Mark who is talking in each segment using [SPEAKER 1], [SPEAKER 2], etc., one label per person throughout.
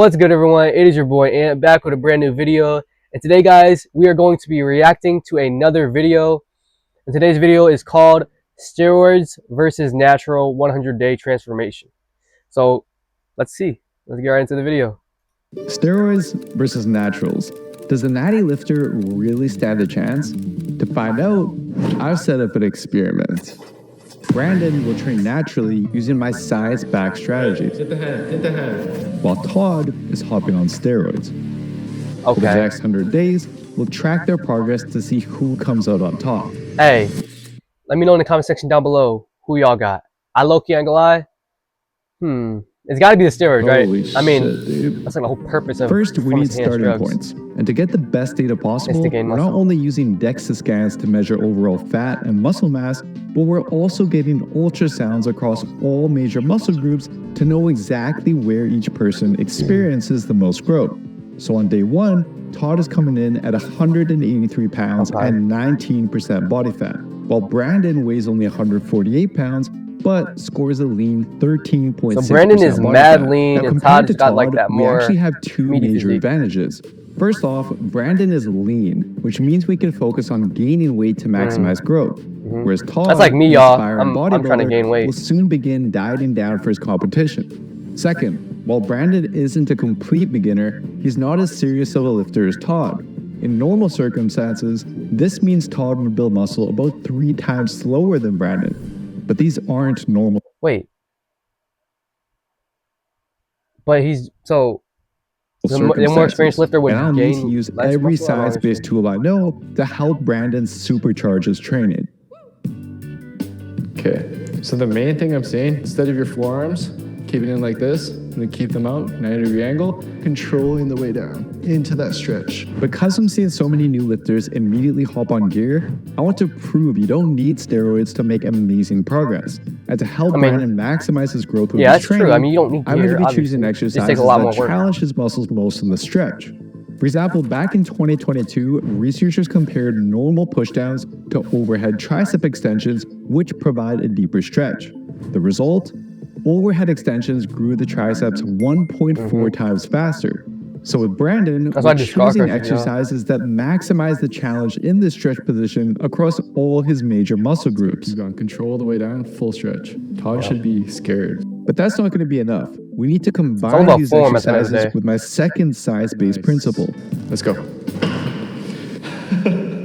[SPEAKER 1] What's good, everyone? It is your boy Ant back with a brand new video, and today guys we are going to be reacting to another video, and today's video is called Steroids versus Natural 100-Day Transformation. So let's get right into the video.
[SPEAKER 2] Steroids versus naturals. Does the Natty lifter really stand a chance? To find out, I've set up an experiment. Brandon will train naturally using my science-backed strategies.
[SPEAKER 3] Hit the hand.
[SPEAKER 2] While Todd is hopping on steroids.
[SPEAKER 1] Okay.
[SPEAKER 2] For the next 100 days, we'll track their progress to see who comes out on top.
[SPEAKER 1] Hey, let me know in the comment section down below who y'all got. I low-key ain't gonna lie. It's gotta be the steroids, right? I mean,
[SPEAKER 2] dude.
[SPEAKER 1] That's like the whole purpose of
[SPEAKER 2] First, we need starting
[SPEAKER 1] drugs.
[SPEAKER 2] points. And to get the best data possible, we're not only using DEXA scans to measure overall fat and muscle mass, but we're also getting ultrasounds across all major muscle groups to know exactly where each person experiences the most growth. So on day 1, Todd is coming in at 183 pounds and 19% body fat, while Brandon weighs only 148 pounds, but scores a lean 13.6%.
[SPEAKER 1] So Brandon is mad lean, and Todd just got like that more.
[SPEAKER 2] We actually have two major advantages. First off, Brandon is lean, which means we can focus on gaining weight to maximize growth. Whereas Todd,
[SPEAKER 1] that's like me, y'all. I'm trying to gain weight.
[SPEAKER 2] Will soon begin dieting down for his competition. Second, while Brandon isn't a complete beginner, he's not as serious of a lifter as Todd. In normal circumstances, this means Todd would build muscle about 3 times slower than Brandon. But these aren't normal.
[SPEAKER 1] Wait. But the more experienced lifter would
[SPEAKER 2] I'll
[SPEAKER 1] gain
[SPEAKER 2] need to use every science-based tool I know to help Brandon supercharge his training.
[SPEAKER 3] Okay, so the main thing I'm saying, instead of your forearms, keep it in like this, and then keep them out, 90-degree angle, controlling the way down into that stretch.
[SPEAKER 2] Because I'm seeing so many new lifters immediately hop on gear, I want to prove you don't need steroids to make amazing progress. And to help Brandon maximize his growth with his training,
[SPEAKER 1] true. I mean, you don't need gear,
[SPEAKER 2] I'm going to be choosing exercises that challenge his muscles most in the stretch. For example, back in 2022, researchers compared normal pushdowns to overhead tricep extensions, which provide a deeper stretch. The result? Overhead extensions grew the triceps 1.4 times faster. So with Brandon, we're choosing exercises that maximize the challenge in this stretch position across all his major muscle groups.
[SPEAKER 3] He's gone control the way down, full stretch. Todd should be scared.
[SPEAKER 2] But that's not going to be enough. We need to combine these exercises with my second science-based principle.
[SPEAKER 3] Let's go.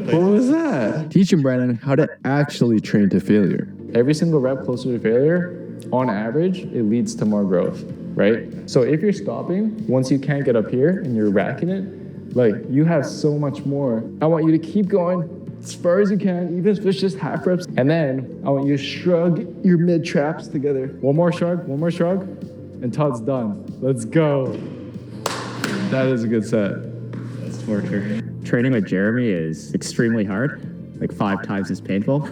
[SPEAKER 3] What was that?
[SPEAKER 2] Teaching Brandon how to actually train to failure.
[SPEAKER 3] Every single rep closer to failure, on average, it leads to more growth, right? So if you're stopping, once you can't get up here and you're racking it, like you have so much more. I want you to keep going as far as you can, even if it's just half reps. And then I want you to shrug your mid traps together. One more shrug, and Todd's done. Let's go. That is a good set.
[SPEAKER 4] That's torture. Training with Jeremy is extremely hard, like 5 times as painful.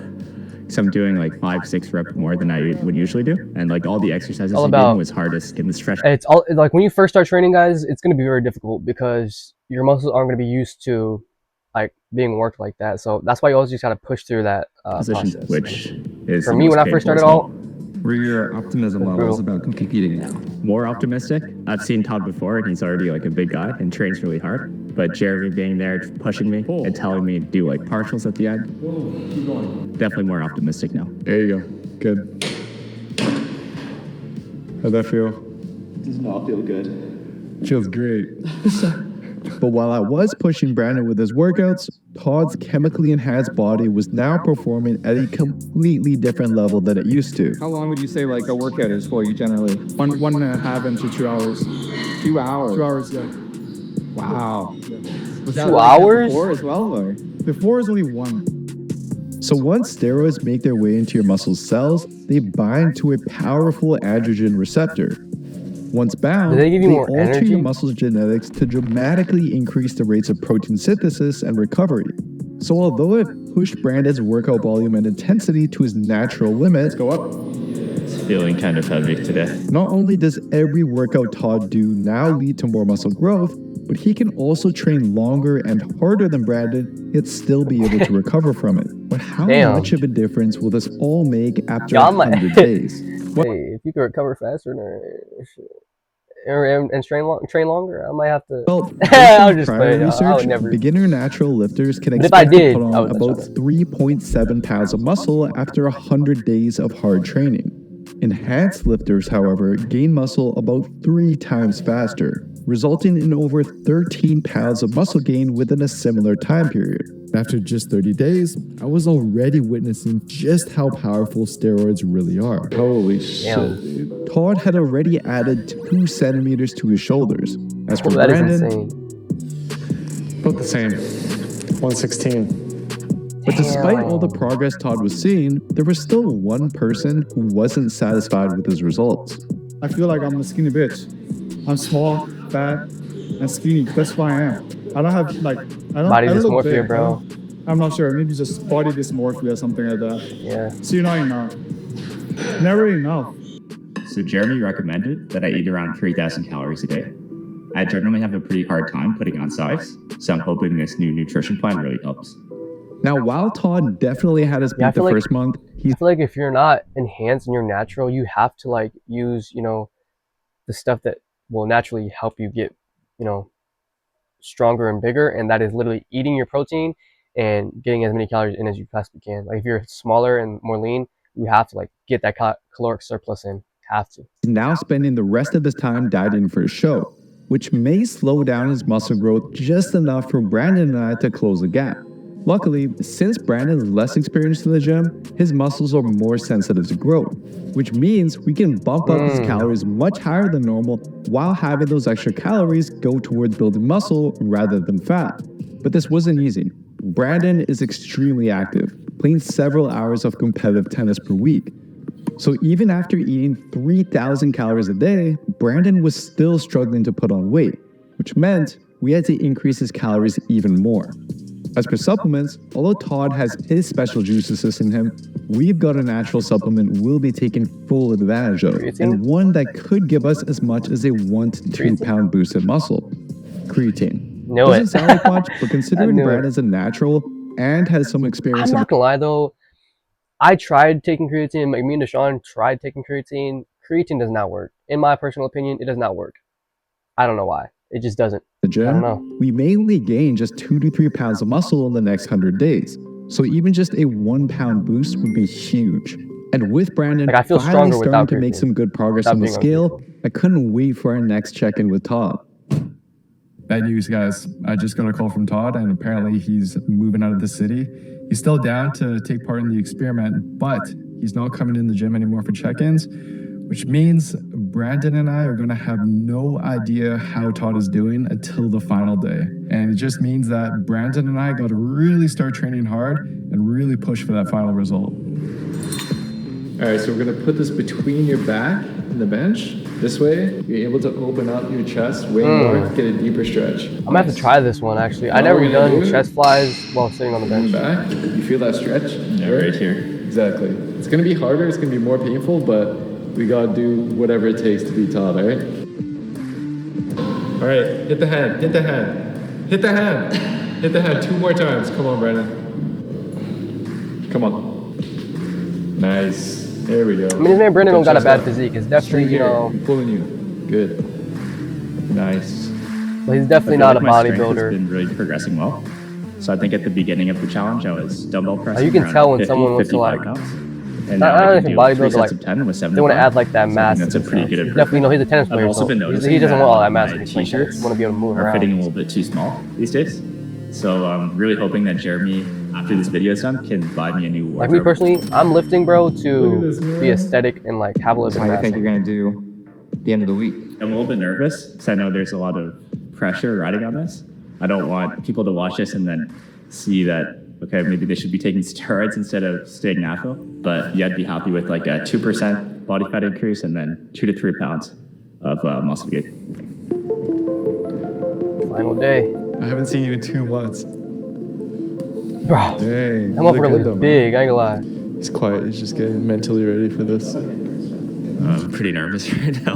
[SPEAKER 4] So I'm doing like 5-6 reps more than I would usually do, and like all the exercises I'm doing was hardest in the stretch.
[SPEAKER 1] It's all like when you first start training, guys, it's going to be very difficult because your muscles aren't going to be used to like being worked like that. So that's why you always just got to push through that
[SPEAKER 4] position,
[SPEAKER 1] process.
[SPEAKER 4] Which is
[SPEAKER 1] for me when I first started out.
[SPEAKER 2] Where your optimism levels about competing now?
[SPEAKER 4] More optimistic. I've seen Todd before, and he's already like a big guy and trains really hard. But Jeremy being there, pushing me and telling me to do like partials at the end.
[SPEAKER 3] Keep going.
[SPEAKER 4] Definitely more optimistic now.
[SPEAKER 3] There you go. Good. How'd that feel?
[SPEAKER 5] Does not feel good.
[SPEAKER 3] Feels great.
[SPEAKER 2] But while I was pushing Brandon with his workouts, Todd's chemically enhanced body was now performing at a completely different level than it used to.
[SPEAKER 6] How long would you say like a workout is for you generally? 1.5 into 2 hours. 2 hours? 2 hours, yeah. Wow.
[SPEAKER 1] Was 2 hours?
[SPEAKER 6] Before as well, or? Before is only 1.
[SPEAKER 2] So once steroids make their way into your muscle cells, they bind to a powerful androgen receptor. Once bound,
[SPEAKER 1] they
[SPEAKER 2] alter your muscle's genetics to dramatically increase the rates of protein synthesis and recovery. So although it pushed Brandon's workout volume and intensity to his natural limit,
[SPEAKER 3] Go up.
[SPEAKER 4] It's feeling kind of heavy today.
[SPEAKER 2] not only does every workout Todd do now lead to more muscle growth, but he can also train longer and harder than Brandon, yet still be able to recover from it. But how much of a difference will this all make after 100 days?
[SPEAKER 1] Hey, if you can recover faster, shit. and train longer, I might have to.
[SPEAKER 2] Well,
[SPEAKER 1] I'll just
[SPEAKER 2] prior
[SPEAKER 1] play. I
[SPEAKER 2] research,
[SPEAKER 1] would never.
[SPEAKER 2] beginner natural lifters can
[SPEAKER 1] But if I
[SPEAKER 2] expect to
[SPEAKER 1] did,
[SPEAKER 2] put
[SPEAKER 1] I
[SPEAKER 2] on
[SPEAKER 1] would
[SPEAKER 2] about
[SPEAKER 1] touch
[SPEAKER 2] 3.7 pounds of muscle after 100 days of hard training. Enhanced lifters, however, gain muscle about 3 times faster, resulting in over 13 pounds of muscle gain within a similar time period. After just 30 days, I was already witnessing just how powerful steroids really are.
[SPEAKER 3] Holy shit,
[SPEAKER 1] Damn.
[SPEAKER 3] dude.
[SPEAKER 2] Todd had already added 2 centimeters to his shoulders. As for
[SPEAKER 1] That is
[SPEAKER 2] Brandon,
[SPEAKER 1] insane.
[SPEAKER 3] About the same. 116.
[SPEAKER 2] but despite all the progress Todd was seeing, there was still one person who wasn't satisfied with his results.
[SPEAKER 6] I feel like I'm a skinny bitch. I'm small, fat, and skinny. That's who I am. I don't have like
[SPEAKER 1] Body
[SPEAKER 6] I don't look
[SPEAKER 1] dysmorphia,
[SPEAKER 6] big,
[SPEAKER 1] bro.
[SPEAKER 6] I'm not sure. Maybe just body dysmorphia or something like that.
[SPEAKER 1] Yeah.
[SPEAKER 6] So you're not enough. Never enough.
[SPEAKER 4] So Jeremy recommended that I eat around 3,000 calories a day. I generally have a pretty hard time putting on size, so I'm hoping this new nutrition plan really helps.
[SPEAKER 2] Now, while Todd definitely had his
[SPEAKER 1] Yeah, I
[SPEAKER 2] beat the
[SPEAKER 1] feel like-
[SPEAKER 2] first month,
[SPEAKER 1] I feel like if you're not enhanced and you're natural, you have to like use, the stuff that will naturally help you get, stronger and bigger, and that is literally eating your protein and getting as many calories in as you possibly can. Like if you're smaller and more lean, you have to like get that caloric surplus in. Have to.
[SPEAKER 2] he's now spending the rest of his time dieting for his show, which may slow down his muscle growth just enough for Brandon and I to close the gap. Luckily, since Brandon is less experienced in the gym, his muscles are more sensitive to growth, which means we can bump up his calories much higher than normal while having those extra calories go towards building muscle rather than fat. But this wasn't easy. Brandon is extremely active, playing several hours of competitive tennis per week. So even after eating 3,000 calories a day, Brandon was still struggling to put on weight, which meant we had to increase his calories even more. As for supplements, although Todd has his special juice assisting him, we've got a natural supplement we'll be taking full advantage of, and one that could give us as much as a 1 to 2 pound boost in muscle. Creatine.
[SPEAKER 1] Know
[SPEAKER 2] Doesn't
[SPEAKER 1] it.
[SPEAKER 2] sound like much, but considering
[SPEAKER 1] knew it.
[SPEAKER 2] Brandon's a natural and has some experience
[SPEAKER 1] I'm
[SPEAKER 2] in
[SPEAKER 1] not gonna lie though, I tried taking creatine. Like me and Deshaun tried taking creatine. Creatine does not work. In my personal opinion, it does not work. I don't know why. It just doesn't.
[SPEAKER 2] the
[SPEAKER 1] I
[SPEAKER 2] gym,
[SPEAKER 1] don't know.
[SPEAKER 2] we may only gain just 2 to 3 pounds of muscle in the next 100 days. So even just a 1 pound boost would be huge. And with Brandon
[SPEAKER 1] Like, I feel
[SPEAKER 2] finally
[SPEAKER 1] stronger
[SPEAKER 2] starting
[SPEAKER 1] without
[SPEAKER 2] to make
[SPEAKER 1] creatine.
[SPEAKER 2] some good progress
[SPEAKER 1] Without
[SPEAKER 2] on the
[SPEAKER 1] being on
[SPEAKER 2] scale, I couldn't wait for our next check-in with Todd.
[SPEAKER 7] Bad news, guys. I just got a call from Todd, and apparently he's moving out of the city. He's still down to take part in the experiment, but he's not coming in the gym anymore for check-ins, which means Brandon and I are going to have no idea how Todd is doing until the final day. And it just means that Brandon and I got to really start training hard and really push for that final result.
[SPEAKER 3] All right, so we're gonna put this between your back and the bench. This way, you're able to open up your chest way more, get a deeper stretch.
[SPEAKER 1] I'm gonna have to try this one actually. I
[SPEAKER 3] How
[SPEAKER 1] never
[SPEAKER 3] are we gonna
[SPEAKER 1] done
[SPEAKER 3] do it?
[SPEAKER 1] chest flies while sitting on the bench.
[SPEAKER 3] Back, you feel that stretch?
[SPEAKER 4] Yeah, right here.
[SPEAKER 3] Exactly. It's gonna be harder, it's gonna be more painful, but we gotta do whatever it takes to be Todd, all right? All right, hit the head, hit the head, hit the head, hit the head 2 more times. Come on, Brandon. Come on. Nice. There we go.
[SPEAKER 1] I mean, this man Brandon don't got a
[SPEAKER 3] Chest
[SPEAKER 1] bad
[SPEAKER 3] up.
[SPEAKER 1] physique. It's definitely,
[SPEAKER 3] Straight here. I'm pulling you. Good. Nice.
[SPEAKER 1] but he's definitely
[SPEAKER 4] I feel
[SPEAKER 1] not a
[SPEAKER 4] like my strength has
[SPEAKER 1] bodybuilder.
[SPEAKER 4] been really progressing well. So I think at the beginning of the challenge, I was dumbbell pressing.
[SPEAKER 1] You can
[SPEAKER 4] around
[SPEAKER 1] tell when
[SPEAKER 4] 50,
[SPEAKER 1] someone wants to,
[SPEAKER 4] 55
[SPEAKER 1] like-
[SPEAKER 4] pounds. And
[SPEAKER 1] Not
[SPEAKER 4] now I
[SPEAKER 1] only
[SPEAKER 4] can
[SPEAKER 1] for
[SPEAKER 4] do
[SPEAKER 1] bodybuilders,
[SPEAKER 4] 3 sets
[SPEAKER 1] like,
[SPEAKER 4] of 10 with 75.
[SPEAKER 1] They want to add like that
[SPEAKER 4] So I
[SPEAKER 1] mass.
[SPEAKER 4] think that's a pretty good improvement.
[SPEAKER 1] Definitely know he's a tennis player.
[SPEAKER 4] I've also
[SPEAKER 1] so
[SPEAKER 4] been
[SPEAKER 1] he
[SPEAKER 4] noticing
[SPEAKER 1] doesn't
[SPEAKER 4] that
[SPEAKER 1] want all that mass.
[SPEAKER 4] my
[SPEAKER 1] He's playing tennis.
[SPEAKER 4] t-shirts
[SPEAKER 1] He want to be able to move
[SPEAKER 4] are fitting a
[SPEAKER 1] around.
[SPEAKER 4] little bit too small these days. So I'm really hoping that Jeremy, after this video is done, can buy me a new
[SPEAKER 1] Like me
[SPEAKER 4] wardrobe.
[SPEAKER 1] personally, I'm lifting, bro,
[SPEAKER 3] Look at
[SPEAKER 1] to
[SPEAKER 3] this, man.
[SPEAKER 1] be aesthetic and like have a little
[SPEAKER 5] How
[SPEAKER 1] bit
[SPEAKER 5] do
[SPEAKER 1] of
[SPEAKER 5] you
[SPEAKER 1] mass.
[SPEAKER 5] think you're gonna do at the end of the week?
[SPEAKER 4] I'm a little bit nervous because I know there's a lot of pressure riding on this. I don't want people to watch this and then see that, okay, maybe they should be taking steroids instead of staying natural. But yeah, I'd be happy with like a 2% body fat increase and then 2 to 3 pounds of muscle gain.
[SPEAKER 1] Final day.
[SPEAKER 3] I haven't seen you in 2 months.
[SPEAKER 1] Bro,
[SPEAKER 3] Dang.
[SPEAKER 1] I'm up really big, I ain't gonna lie.
[SPEAKER 3] He's quiet. He's just getting mentally ready for this.
[SPEAKER 4] I'm pretty nervous right now.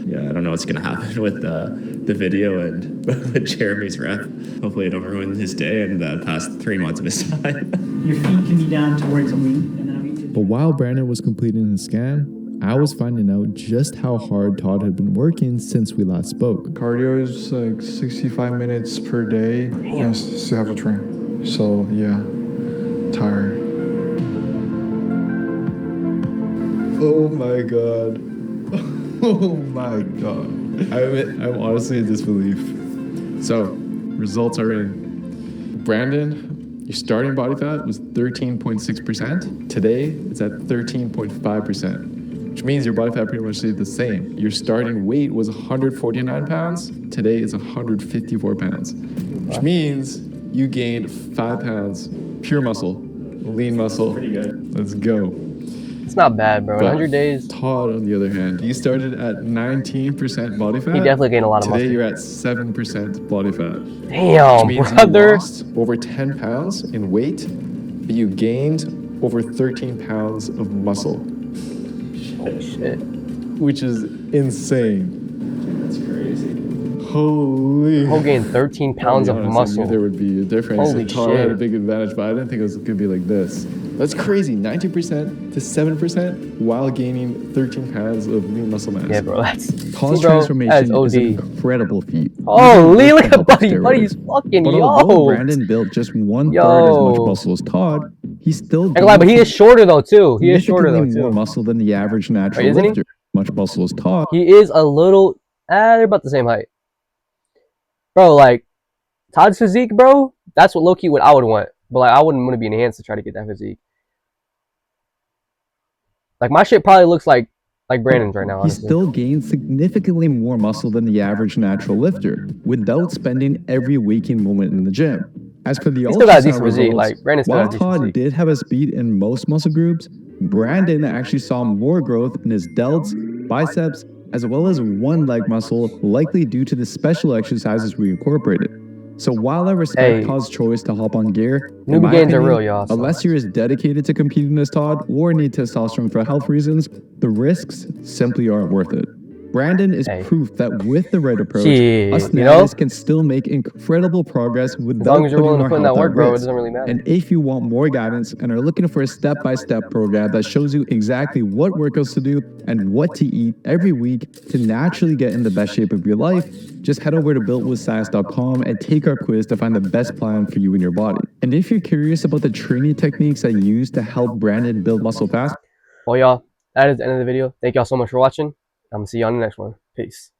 [SPEAKER 4] Yeah, I don't know what's gonna happen with the video and with Jeremy's rep. Hopefully it don't ruin his day and the past 3 months of his time.
[SPEAKER 8] Your feet can be down towards me, and then I'll be
[SPEAKER 2] But while Brandon was completing his scan, I was finding out just how hard Todd had been working since we last spoke.
[SPEAKER 6] Cardio is like 65 minutes per day. And still have a train. So yeah, tired.
[SPEAKER 2] Oh my god. Oh my god. I'm honestly in disbelief.
[SPEAKER 3] So, results are in. Brandon, your starting body fat was 13.6%. Today, it's at 13.5%, which means your body fat pretty much stayed the same. Your starting weight was 149 pounds. Today, it's 154 pounds, which means you gained 5 pounds pure muscle, lean muscle. Pretty good. Let's go.
[SPEAKER 1] It's not bad, bro. In 100 days.
[SPEAKER 3] Todd, on the other hand, you started at 19% body fat.
[SPEAKER 1] He definitely gained a lot of muscle.
[SPEAKER 3] Today you're at 7% body fat.
[SPEAKER 1] Damn,
[SPEAKER 3] which means
[SPEAKER 1] brother.
[SPEAKER 3] You lost over 10 pounds in weight, but you gained over 13 pounds of muscle.
[SPEAKER 1] Holy shit.
[SPEAKER 3] Which is insane. That's crazy. Holy.
[SPEAKER 1] Whole gained 13 pounds of muscle.
[SPEAKER 3] I knew there would be a difference.
[SPEAKER 1] Holy
[SPEAKER 3] Todd
[SPEAKER 1] shit.
[SPEAKER 3] had a big advantage, but I didn't think it was going to be like this. That's crazy. 19% to 7% while gaining 13 pounds of lean muscle mass.
[SPEAKER 1] Yeah, bro. That's
[SPEAKER 2] Todd's
[SPEAKER 1] bro,
[SPEAKER 2] transformation
[SPEAKER 1] OD.
[SPEAKER 2] is an incredible feet.
[SPEAKER 1] Holy, look at Buddy. Buddy's fucking
[SPEAKER 2] But although Brandon built just 1/3 as much muscle as Todd, he still
[SPEAKER 1] but he is shorter though too. He is shorter though
[SPEAKER 2] more
[SPEAKER 1] too.
[SPEAKER 2] muscle than the average natural
[SPEAKER 1] isn't he?
[SPEAKER 2] lifter. Much muscle as Todd.
[SPEAKER 1] He is a little. They're about the same height. Bro, like Todd's physique, bro. That's what low-key what I would want. But like I wouldn't want to be enhanced to try to get that physique. Like my shit probably looks like Brandon's right now. Honestly.
[SPEAKER 2] He still gains significantly more muscle than the average natural lifter without spending every waking moment in the gym. As for the
[SPEAKER 1] he still got a decent
[SPEAKER 2] ultrasound
[SPEAKER 1] physique.
[SPEAKER 2] results,
[SPEAKER 1] Like Brandon still
[SPEAKER 2] while
[SPEAKER 1] got a decent
[SPEAKER 2] Todd
[SPEAKER 1] physique.
[SPEAKER 2] did have a speed in most muscle groups, Brandon actually saw more growth in his delts, biceps, as well as one leg muscle, likely due to the special exercises we incorporated. So while I respect Todd's choice to hop on gear, in my
[SPEAKER 1] Newbie gains are
[SPEAKER 2] opinion,
[SPEAKER 1] real, y'all. So.
[SPEAKER 2] unless you're as dedicated to competing as Todd or need testosterone for health reasons, the risks simply aren't worth it. Brandon is proof that with the right approach, us Nattys can still make incredible progress without
[SPEAKER 1] as long as you're willing to put in that work, bro, it
[SPEAKER 2] risk.
[SPEAKER 1] doesn't really matter.
[SPEAKER 2] And if you want more guidance and are looking for a step-by-step program that shows you exactly what workouts to do and what to eat every week to naturally get in the best shape of your life, just head over to builtwithscience.com and take our quiz to find the best plan for you and your body. And if you're curious about the training techniques I use to help Brandon build muscle fast,
[SPEAKER 1] well, y'all, that is the end of the video. Thank y'all so much for watching. I'm gonna see you on the next one. Peace.